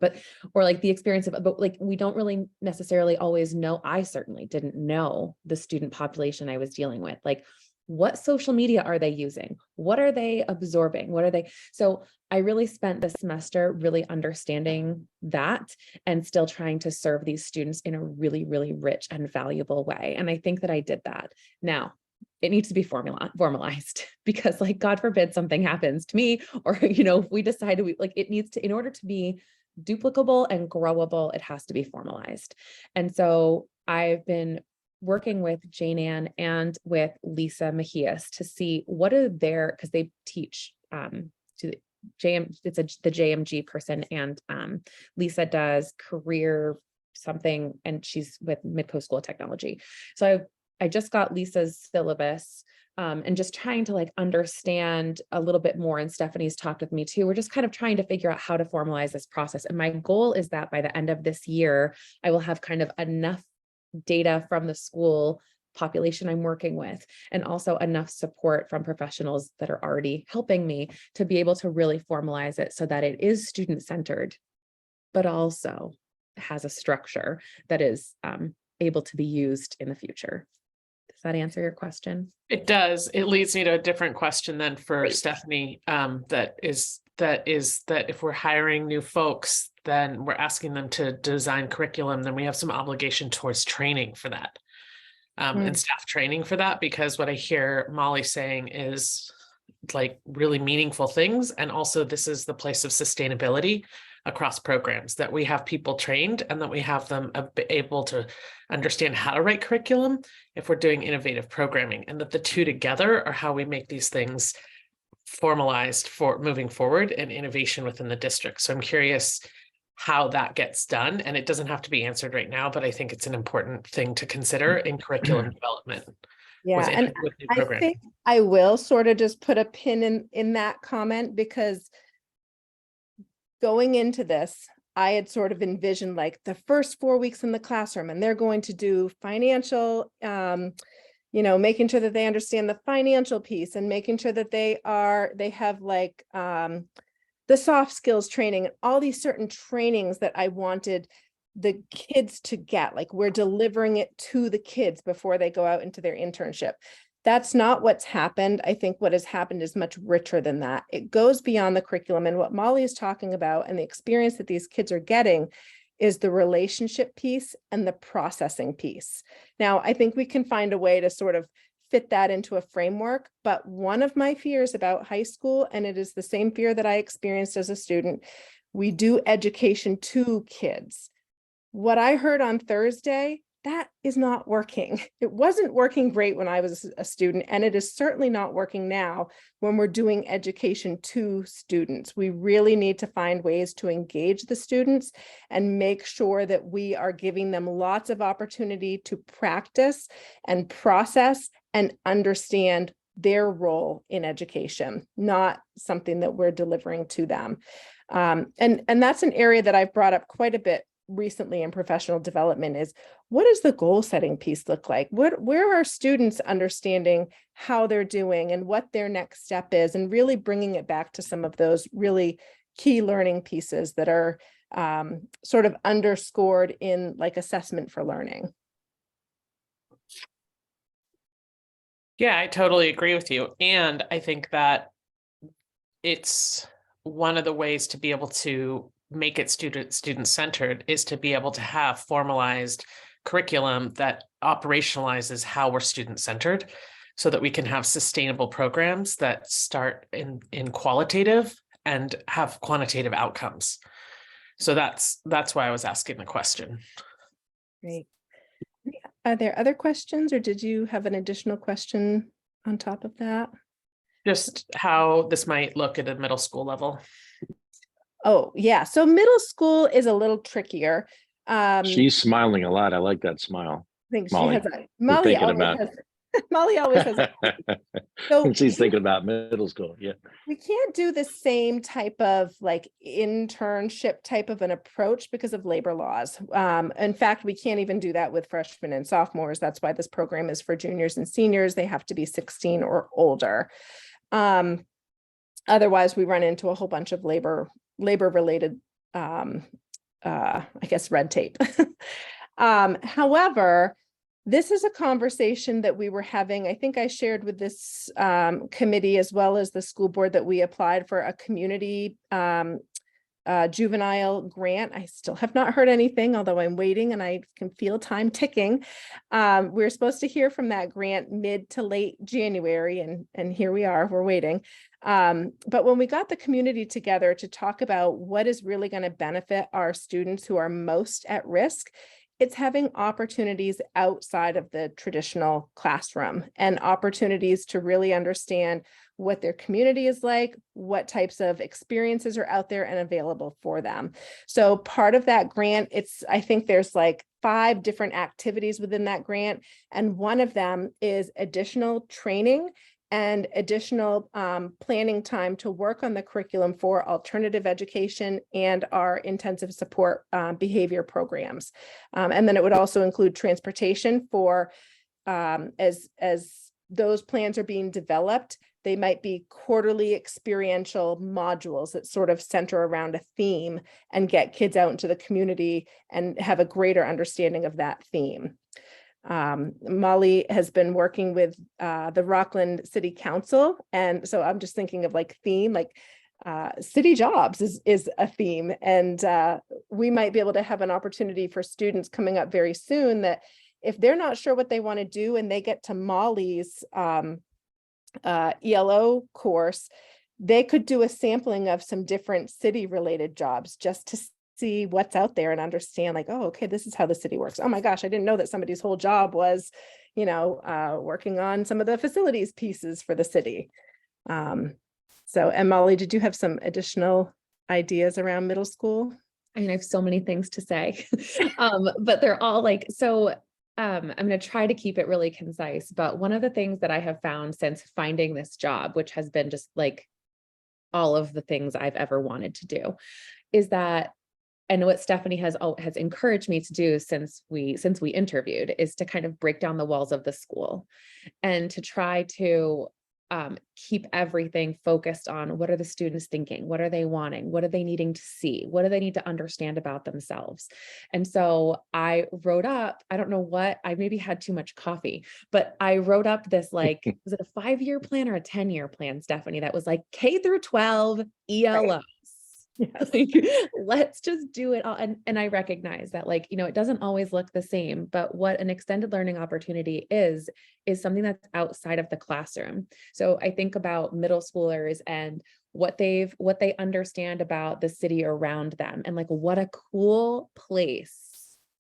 or like the experience of, but like, we don't really necessarily always know. I certainly didn't know the student population I was dealing with. Like, what social media are they using? What are they absorbing? What are they? So I really spent the semester really understanding that and still trying to serve these students in a really, really rich and valuable way. And I think that I did that. Now, it needs to be formalized, because like, God forbid something happens to me, or, if we decide it needs to, in order to be duplicable and growable, it has to be formalized. And so I've been working with Jane Ann and with Lisa Mejias to see what are their, because they teach to the JMG person, and Lisa does career something, and she's with Midcoast School of Technology. So I just got Lisa's syllabus and just trying to like understand a little bit more. And Stephanie's talked with me too. We're just kind of trying to figure out how to formalize this process. And my goal is that by the end of this year, I will have kind of enough data from the school population I'm working with, and also enough support from professionals that are already helping me to be able to really formalize it so that it is student-centered, but also has a structure that is able to be used in the future. Does that answer your question? It does. It leads me to a different question then for Great. Stephanie. That is that if we're hiring new folks, then we're asking them to design curriculum, then we have some obligation towards training for that. And staff training for that, because what I hear Molly saying is like really meaningful things. And also this is the place of sustainability across programs, that we have people trained and that we have them able to understand how to write curriculum if we're doing innovative programming, and that the two together are how we make these things formalized for moving forward and innovation within the district. So I'm curious how that gets done, and it doesn't have to be answered right now, but I think it's an important thing to consider in curriculum development. Yeah, and with new I programming. think I will sort of just put a pin in that comment, because going into this, I had sort of envisioned like the first 4 weeks in the classroom, and they're going to do financial, making sure that they understand the financial piece, and making sure that they have like the soft skills training and all these certain trainings that I wanted the kids to get, like we're delivering it to the kids before they go out into their internship. That's not what's happened. I think what has happened is much richer than that. It goes beyond the curriculum, and what Molly is talking about and the experience that these kids are getting is the relationship piece and the processing piece. Now, I think we can find a way to sort of fit that into a framework, but one of my fears about high school, and it is the same fear that I experienced as a student, we do education to kids. What I heard on Thursday, that is not working. It wasn't working great when I was a student, and it is certainly not working now when we're doing education to students. We really need to find ways to engage the students and make sure that we are giving them lots of opportunity to practice and process and understand their role in education, not something that we're delivering to them. And that's an area that I've brought up quite a bit recently in professional development is, what does the goal setting piece look like? Where are students understanding how they're doing and what their next step is, and really bringing it back to some of those really key learning pieces that are sort of underscored in like assessment for learning. Yeah, I totally agree with you. And I think that it's one of the ways to be able to make it student-centered is to be able to have formalized curriculum that operationalizes how we're student-centered, so that we can have sustainable programs that start in qualitative and have quantitative outcomes. So that's why I was asking the question. Great. Are there other questions, or did you have an additional question on top of that? Just how this might look at a middle school level. Oh, yeah. So middle school is a little trickier. She's smiling a lot. I like that smile. I think Molly, she has Molly thinking always about- has Molly always has. So She's thinking about middle school. Yeah. we can't do the same type of like internship type of an approach because of labor laws. In fact, we can't even do that with freshmen and sophomores. That's why this program is for juniors and seniors. They have to be 16 or older. Otherwise, we run into a whole bunch of labor related, I guess, red tape. However, this is a conversation that we were having. I think I shared with this committee as well as the school board that we applied for a community juvenile grant. I still have not heard anything, although I'm waiting and I can feel time ticking. We're supposed to hear from that grant mid to late January, and here we are, we're waiting. But when we got the community together to talk about what is really going to benefit our students who are most at risk, it's having opportunities outside of the traditional classroom and opportunities to really understand what their community is like, what types of experiences are out there and available for them. So part of that grant, I think there's like 5 different activities within that grant. And one of them is additional training and additional planning time to work on the curriculum for alternative education and our intensive support behavior programs. And then it would also include transportation for, as those plans are being developed, they might be quarterly experiential modules that sort of center around a theme and get kids out into the community and have a greater understanding of that theme. Molly has been working with the Rockland City Council, and so I'm just thinking of like theme, like city jobs is a theme, and we might be able to have an opportunity for students coming up very soon that if they're not sure what they want to do and they get to Molly's ELO course, they could do a sampling of some different city related jobs just to see what's out there and understand like, oh, okay, this is how the city works. Oh my gosh, I didn't know that somebody's whole job was, working on some of the facilities pieces for the city. So, and Molly, did you have some additional ideas around middle school? I mean, I have so many things to say, but they're all like, so I'm going to try to keep it really concise. But one of the things that I have found since finding this job, which has been just like all of the things I've ever wanted to do, is that, and what Stephanie has encouraged me to do since we interviewed, is to kind of break down the walls of the school and to try to keep everything focused on what are the students thinking? What are they wanting? What are they needing to see? What do they need to understand about themselves? And so I wrote up, I don't know what, I maybe had too much coffee, but I wrote up this like, was it a 5-year plan or a 10-year plan, Stephanie, that was like K through 12 ELOs. Yes. Like, let's just do it all. And I recognize that, like, it doesn't always look the same, but what an extended learning opportunity is something that's outside of the classroom. So I think about middle schoolers and what they understand about the city around them, and like what a cool place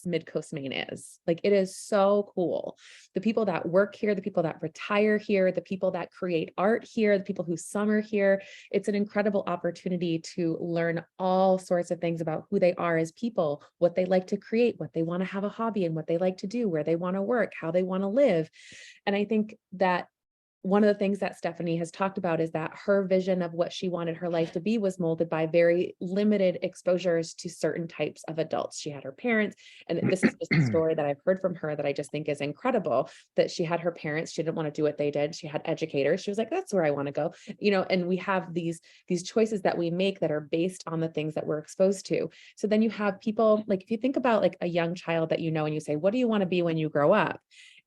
Mid-Coast Maine is. Like, it is so cool. The people that work here, the people that retire here, the people that create art here, the people who summer here. It's an incredible opportunity to learn all sorts of things about who they are as people, what they like to create, what they want to have a hobby and what they like to do, where they want to work, how they want to live. And I think that one of the things that Stephanie has talked about is that her vision of what she wanted her life to be was molded by very limited exposures to certain types of adults. She had her parents, and this is just a story that I've heard from her that I just think is incredible, that she had her parents, she didn't want to do what they did. She had educators. She was like, that's where I want to go, and we have these choices that we make that are based on the things that we're exposed to. So then you have people, like, if you think about like a young child that and you say, what do you want to be when you grow up?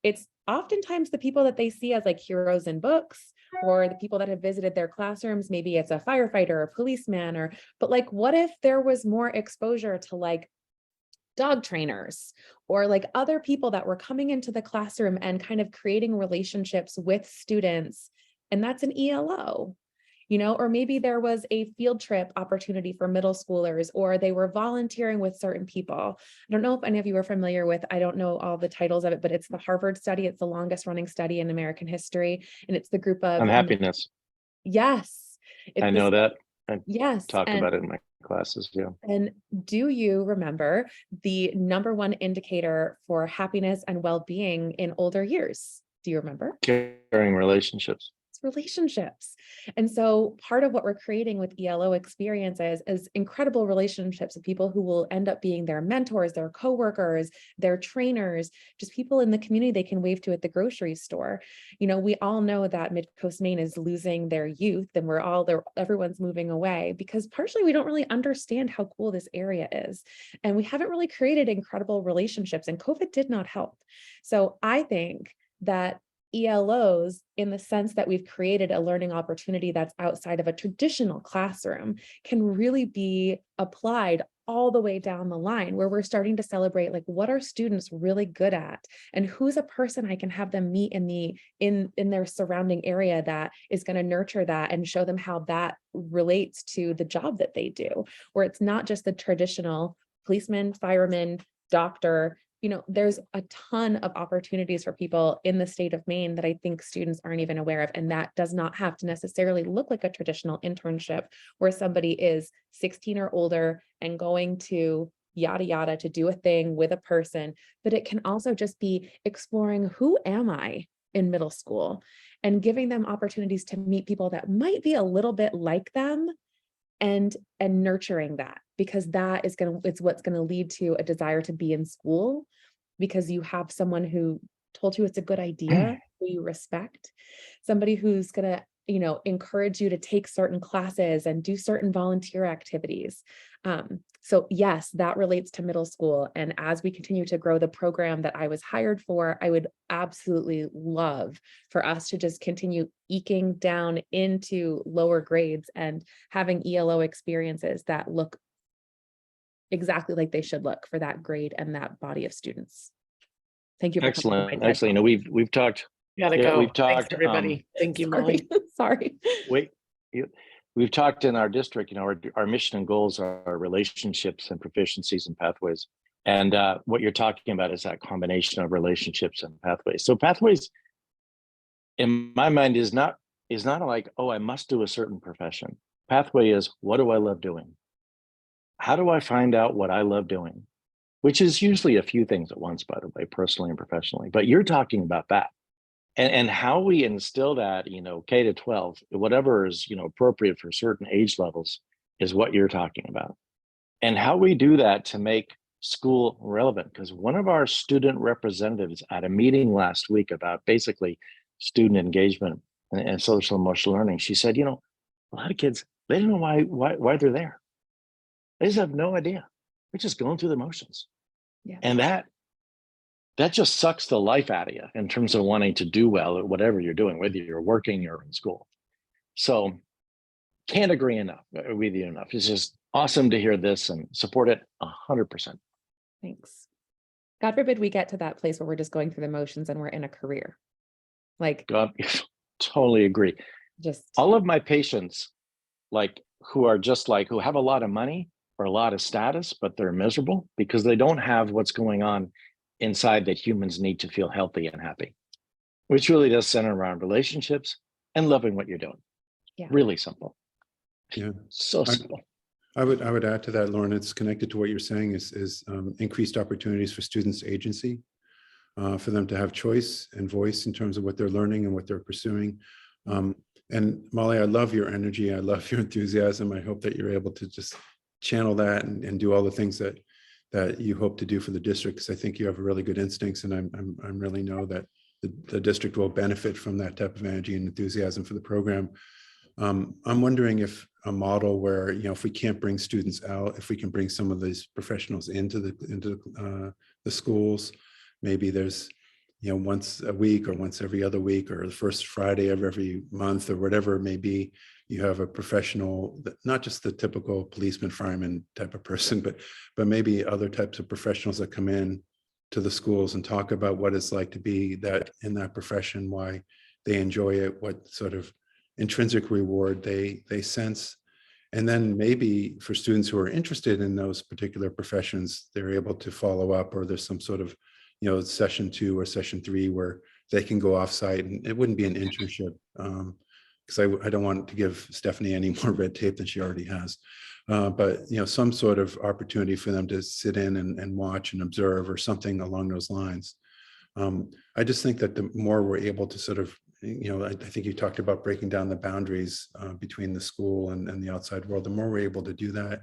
It's oftentimes the people that they see as like heroes in books, or the people that have visited their classrooms. Maybe it's a firefighter or a policeman, but like, what if there was more exposure to like dog trainers or like other people that were coming into the classroom and kind of creating relationships with students? And that's an ELO. Or maybe there was a field trip opportunity for middle schoolers, or they were volunteering with certain people. I don't know if any of you are familiar with, I don't know all the titles of it, but it's the Harvard study. It's the longest running study in American history. And it's the group of Unhappiness. Yes. I know that. I Yes. talk about it in my classes. Yeah. And do you remember the number one indicator for happiness and well-being in older years? Do you remember? Caring relationships. Relationships. And so part of what we're creating with ELO experiences is incredible relationships with people who will end up being their mentors, their coworkers, their trainers, just people in the community they can wave to at the grocery store. We all know that Mid-Coast Maine is losing their youth, and we're all there, everyone's moving away because partially we don't really understand how cool this area is. And we haven't really created incredible relationships, and COVID did not help. So I think that ELOs, in the sense that we've created a learning opportunity that's outside of a traditional classroom, can really be applied all the way down the line, where we're starting to celebrate like what are students really good at, and who's a person I can have them meet in their surrounding area that is going to nurture that and show them how that relates to the job that they do, where it's not just the traditional policeman, fireman, doctor. There's a ton of opportunities for people in the state of Maine that I think students aren't even aware of. And that does not have to necessarily look like a traditional internship where somebody is 16 or older and going to yada, yada to do a thing with a person. But it can also just be exploring, who am I in middle school, and giving them opportunities to meet people that might be a little bit like them, and nurturing that, because that is it's what's going to lead to a desire to be in school, because you have someone who told you it's a good idea, who you respect, somebody who's going to encourage you to take certain classes and do certain volunteer activities. So yes, that relates to middle school. And as we continue to grow the program that I was hired for, I would absolutely love for us to just continue eking down into lower grades and having ELO experiences that look exactly like they should look for that grade and that body of students. Thank you. Excellent. Excellent. We've talked. Gotta Yeah, go. we've Thanks, talked, everybody. Thank you, Molly. Sorry. We've talked in our district, our mission and goals are relationships and proficiencies and pathways. And what you're talking about is that combination of relationships and pathways. So pathways, in my mind, is not like, oh, I must do a certain profession. Pathway is, what do I love doing? How do I find out what I love doing? Which is usually a few things at once, by the way, personally and professionally. But you're talking about that. And how we instill that, K to 12, whatever is, appropriate for certain age levels is what you're talking about. And how we do that to make school relevant. Because one of our student representatives at a meeting last week about basically student engagement and social emotional learning. She said, a lot of kids, they don't know why they're there. They just have no idea. They're just going through the motions. Yeah. And that just sucks the life out of you in terms of wanting to do well at whatever you're doing, whether you're working or in school. So can't agree enough with you enough. It's just awesome to hear this and support it 100%. Thanks. God forbid we get to that place where we're just going through the motions and we're in a career. Like, God, totally agree. just All of my patients, who have a lot of money or a lot of status, but they're miserable because they don't have what's going on inside that humans need to feel healthy and happy, which really does center around relationships and loving what you're doing. Yeah. Really simple. Yeah. So simple. I would add to that, Lauren, it's connected to what you're saying is increased opportunities for students' agency, for them to have choice and voice in terms of what they're learning and what they're pursuing. And Molly, I love your energy. I love your enthusiasm. I hope that you're able to just channel that and do all the things that you hope to do for the district, because I think you have really good instincts, and I really know that the district will benefit from that type of energy and enthusiasm for the program. I'm wondering if a model where, if we can't bring students out, if we can bring some of these professionals into the schools, maybe there's, once a week or once every other week or the first Friday of every month or whatever it may be, you have a professional, not just the typical policeman, fireman type of person, but maybe other types of professionals that come in to the schools and talk about what it's like to be in that profession, why they enjoy it, what sort of intrinsic reward they sense. And then maybe for students who are interested in those particular professions, they're able to follow up, or there's some sort of, session 2 or session 3 where they can go off site, and it wouldn't be an internship, because I don't want to give Stephanie any more red tape than she already has. But some sort of opportunity for them to sit in and watch and observe, or something along those lines. I just think that the more we're able to sort of, I think you talked about breaking down the boundaries between the school and the outside world, the more we're able to do that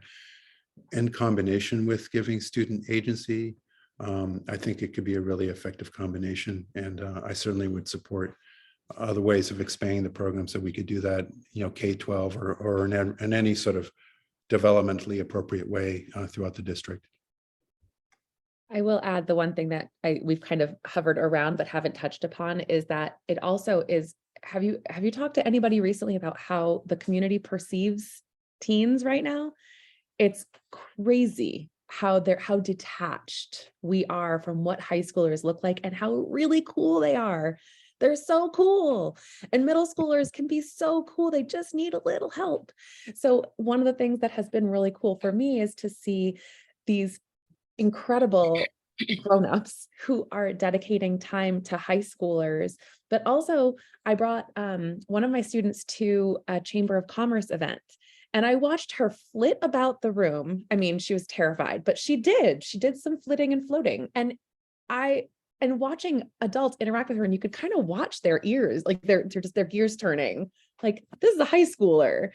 in combination with giving student agency, I think it could be a really effective combination. And I certainly would support other ways of expanding the program so we could do that, K-12 or in any sort of developmentally appropriate way throughout the district. I will add the one thing that we've kind of hovered around but haven't touched upon is that it also is, have you talked to anybody recently about how the community perceives teens right now? It's crazy how detached we are from what high schoolers look like and how really cool they are. They're so cool. And middle schoolers can be so cool. They just need a little help. So one of the things that has been really cool for me is to see these incredible grown-ups who are dedicating time to high schoolers. But also I brought one of my students to a Chamber of Commerce event, and I watched her flit about the room. I mean, she was terrified, but she did some flitting and floating. And watching adults interact with her, and you could kind of watch their ears, like they're just their gears turning, like this is a high schooler.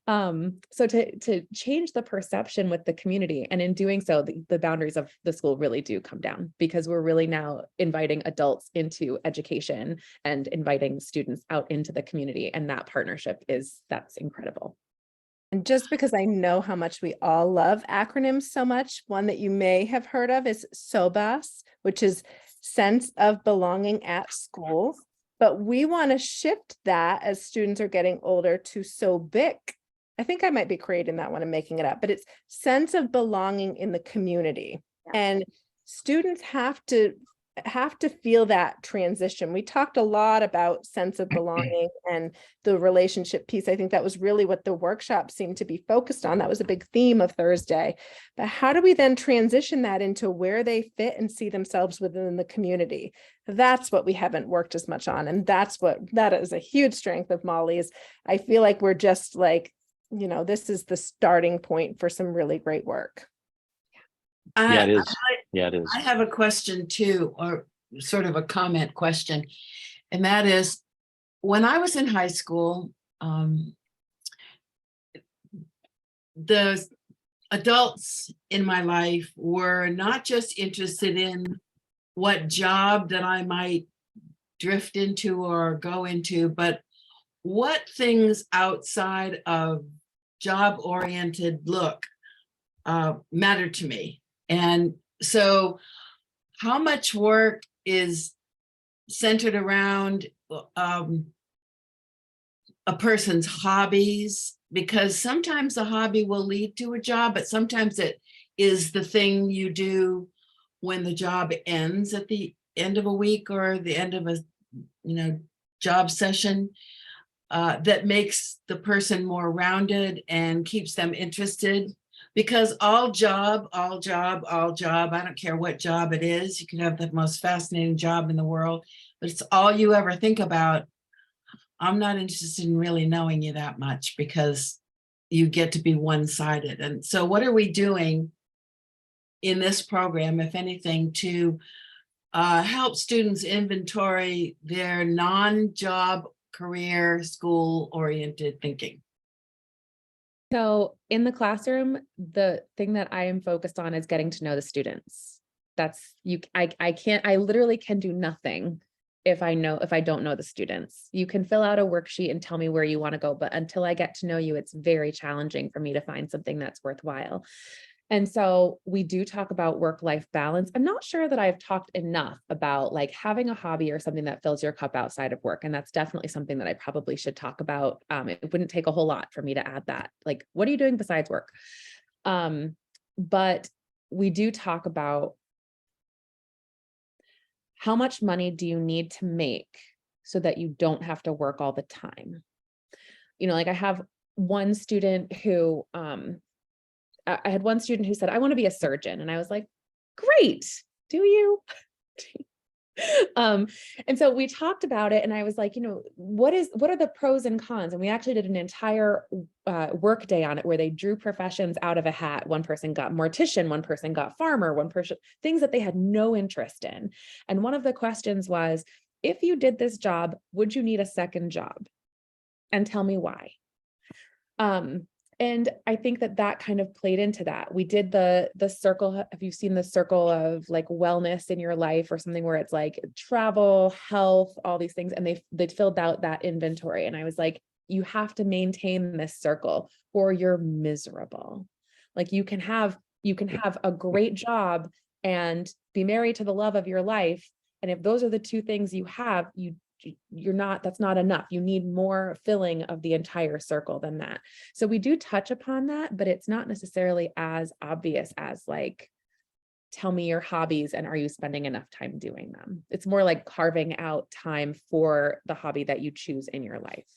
So to change the perception with the community, and in doing so, the boundaries of the school really do come down, because we're really now inviting adults into education and inviting students out into the community. And that partnership that's incredible. And just because I know how much we all love acronyms so much, one that you may have heard of is SOBAS, which is sense of belonging at school. But we want to shift that as students are getting older to SOBIC. I think I might be creating that one and making it up, but it's sense of belonging in the community. And students have to feel that transition. We talked a lot about sense of belonging and the relationship piece. I think that was really what the workshop seemed to be focused on. That was a big theme of Thursday. But how do we then transition that into where they fit and see themselves within the community? That's what we haven't worked as much on. And that is a huge strength of Molly's. I feel like we're just like, this is the starting point for some really great work. Yeah, it is. It is. I have a question too, or sort of a comment question. And that is, when I was in high school, the adults in my life were not just interested in what job that I might drift into or go into, but what things outside of job-oriented look matter to me. And so how much work is centered around a person's hobbies? Because sometimes a hobby will lead to a job, but sometimes it is the thing you do when the job ends at the end of a week or the end of a job session, that makes the person more rounded and keeps them interested. Because all job, I don't care what job it is, you can have the most fascinating job in the world, but it's all you ever think about. I'm not interested in really knowing you that much because you get to be one-sided. And so what are we doing in this program, if anything, to help students inventory their non-job, career, school-oriented thinking? So in the classroom, the thing that I am focused on is getting to know the students. That's I literally can do nothing if I don't know the students. You can fill out a worksheet and tell me where you want to go, but until I get to know you, it's very challenging for me to find something that's worthwhile. And so we do talk about work-life balance. I'm not sure that I've talked enough about like having a hobby or something that fills your cup outside of work. And that's definitely something that I probably should talk about. It wouldn't take a whole lot for me to add that. Like, what are you doing besides work? But we do talk about how much money do you need to make so that you don't have to work all the time? Like I have one student who, I had one student who said, I want to be a surgeon. And I was like, great. Do you? And so we talked about it and I was like, what are the pros and cons? And we actually did an entire work day on it where they drew professions out of a hat. One person got mortician, one person got farmer, one person, things that they had no interest in. And one of the questions was, if you did this job, would you need a second job? And tell me why. And I think that kind of played into that. We did the circle. Have you seen the circle of like wellness in your life or something where it's like travel, health, all these things. And they filled out that inventory. And I was like, you have to maintain this circle or you're miserable. Like you can have a great job and be married to the love of your life. And if those are the two things you have, that's not enough. You need more filling of the entire circle than that. So we do touch upon that, but it's not necessarily as obvious as like, tell me your hobbies and are you spending enough time doing them? It's more like carving out time for the hobby that you choose in your life.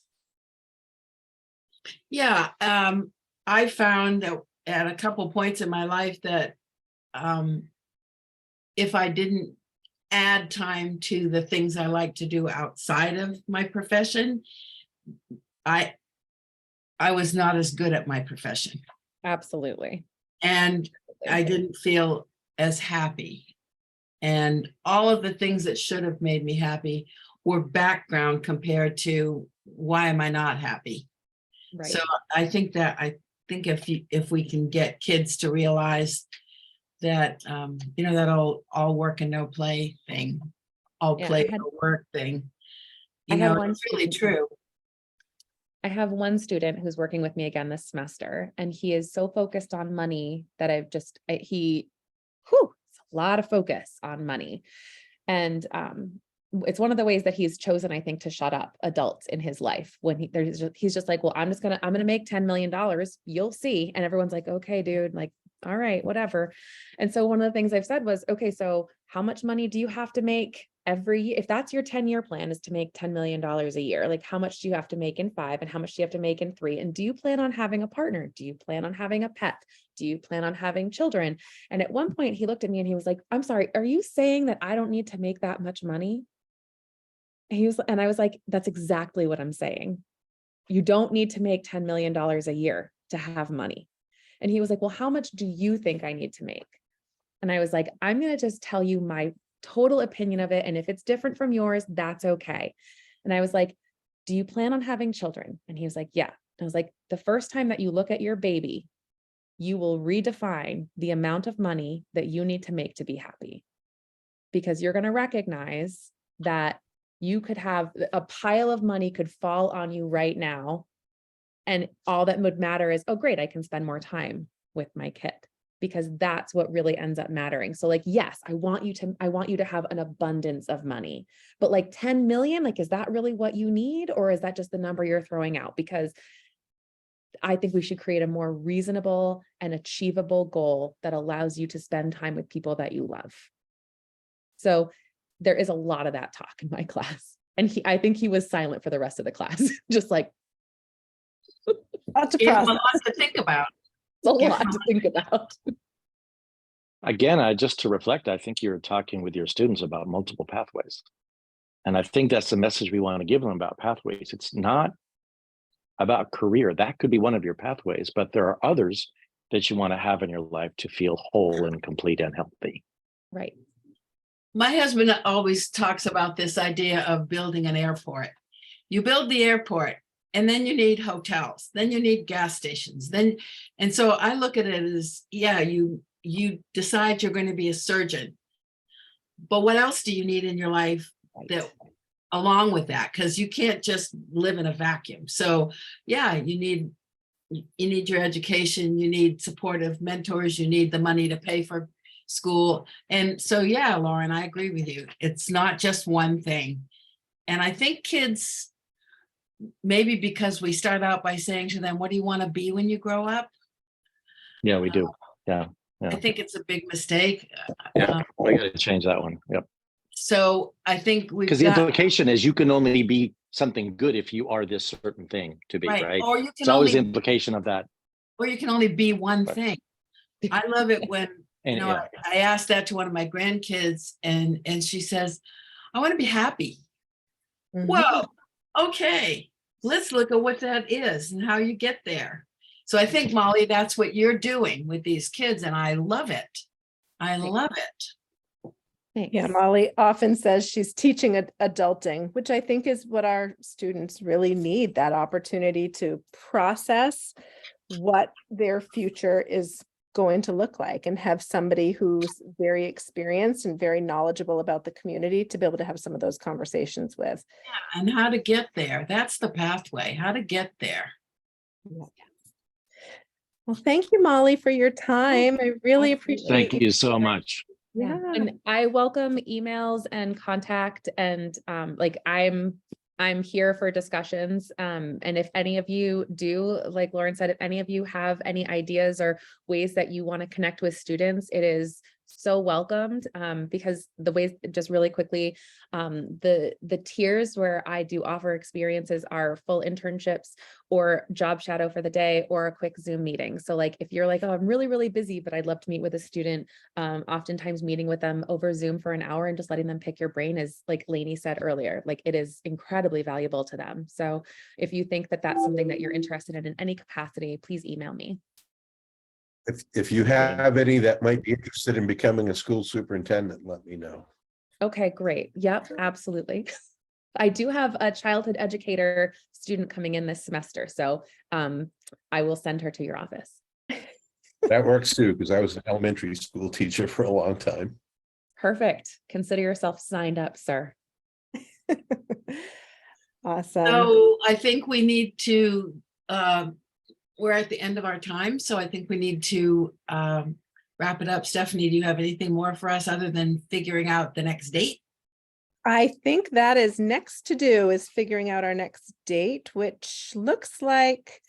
Yeah, I found that at a couple points in my life that if I didn't add time to the things I like to do outside of my profession, I was not as good at my profession. Absolutely. And I didn't feel as happy. And all of the things that should have made me happy were background compared to why am I not happy? Right. So I think if we can get kids to realize that, that all work and no play thing, all play, no work thing, it's really true. I have one student who's working with me again this semester, and he is so focused on money that it's a lot of focus on money. And it's one of the ways that he's chosen, I think, to shut up adults in his life when he's just like, well, I'm going to make $10 million. You'll see. And everyone's like, okay, dude, like, all right, whatever. And so one of the things I've said was, okay, so how much money do you have to make every year? If that's your 10-year plan is to make $10 million a year, like how much do you have to make in 5 and how much do you have to make in 3? And do you plan on having a partner? Do you plan on having a pet? Do you plan on having children? And at one point he looked at me and he was like, I'm sorry, are you saying that I don't need to make that much money? And I was like, that's exactly what I'm saying. You don't need to make $10 million a year to have money. And he was like, well, how much do you think I need to make? And I was like, I'm going to just tell you my total opinion of it. And if it's different from yours, that's okay. And I was like, do you plan on having children? And he was like, yeah. And I was like, the first time that you look at your baby, you will redefine the amount of money that you need to make to be happy. Because you're going to recognize that you could have a pile of money could fall on you right now. And all that would matter is, oh, great, I can spend more time with my kid, because that's what really ends up mattering. So like, yes, I want you to have an abundance of money, but like 10 million, like, is that really what you need? Or is that just the number you're throwing out? Because I think we should create a more reasonable and achievable goal that allows you to spend time with people that you love. So there is a lot of that talk in my class. And I think he was silent for the rest of the class, just like, Lots of Gave them a process. lot to think about. a lot to think about. Again, just to reflect, I think you're talking with your students about multiple pathways. And I think that's the message we want to give them about pathways. It's not about career. That could be one of your pathways, but there are others that you want to have in your life to feel whole and complete and healthy. Right. My husband always talks about this idea of building an airport. You build the airport, and then you need hotels, then you need gas stations, and so I look at it as, yeah, you decide you're going to be a surgeon, but what else do you need in your life that along with that? Because you can't just live in a vacuum. So yeah, you need your education, you need supportive mentors, you need the money to pay for school. And so yeah, Lauren, I agree with you. It's not just one thing. And I think kids, maybe because we start out by saying to them, what do you want to be when you grow up? Yeah, we do. Yeah. I think it's a big mistake. Yeah, we got to change that one. Yep. So I think Because the implication is you can only be something good if you are this certain thing to be, right? Or you can It's always the implication of that. Or you can only be one thing. I love it when, And, you know, I asked that to one of my grandkids, and she says, I want to be happy. Mhm. Whoa, okay, let's look at what that is and how you get there. So I think, Molly, that's what you're doing with these kids, and I love it. I love it. Thanks. Yeah, Molly often says she's teaching adulting, which I think is what our students really need, that opportunity to process what their future is going to look like and have somebody who's very experienced and very knowledgeable about the community to be able to have some of those conversations with. Yeah, and how to get there. That's the pathway, how to get there. Yeah. Well, thank you, Molly, for your time. I really appreciate Thank you so much. Yeah. Yeah. And I welcome emails and contact, and like I'm here for discussions. And if any of you do, like Lauren said, if any of you have any ideas or ways that you want to connect with students, it is so welcomed, because the ways, just really quickly, the tiers where I do offer experiences are full internships or job shadow for the day or a quick Zoom meeting. So like, if you're like, oh, I'm really, really busy, but I'd love to meet with a student, oftentimes meeting with them over Zoom for an hour and just letting them pick your brain is, like Lainey said earlier, like it is incredibly valuable to them. So if you think that that's something that you're interested in any capacity, please email me. If you have any that might be interested in becoming a school superintendent, let me know. Okay, great. Yep, absolutely. I do have a childhood educator student coming in this semester, so I will send her to your office. That works too, because I was an elementary school teacher for a long time. Perfect. Consider yourself signed up, sir. Awesome. So I think we need to, we're at the end of our time, so I think we need to wrap it up. Stephanie, do you have anything more for us other than figuring out the next date? I think that is next to do is figuring out our next date, which looks like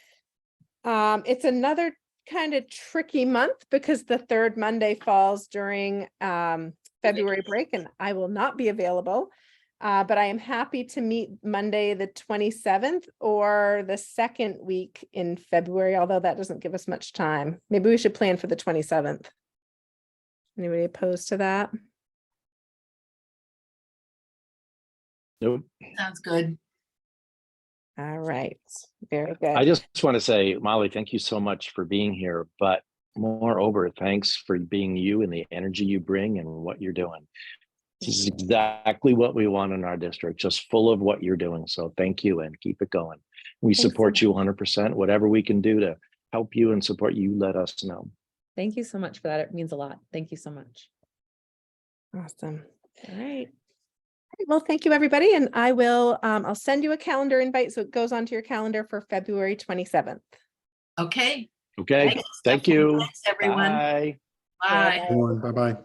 it's another kind of tricky month because the third Monday falls during February break, and I will not be available. But I am happy to meet Monday, the 27th or the second week in February, although that doesn't give us much time. Maybe we should plan for the 27th. Anybody opposed to that? Nope. Sounds good. All right, very good. I just want to say, Molly, thank you so much for being here. But moreover, thanks for being you and the energy you bring and what you're doing. This is exactly what we want in our district, just full of what you're doing. So thank you and keep it going. We Thanks so support you 100%. Whatever we can do to help you and support you, let us know. Thank you so much for that. It means a lot. Thank you so much. Awesome. All right. Well, thank you, everybody. And I will, I'll send you a calendar invite so it goes onto your calendar for February 27th. Okay. Okay, Thanks, thank Stephanie. you. Thanks, everyone. Bye. Bye. Everyone, bye-bye.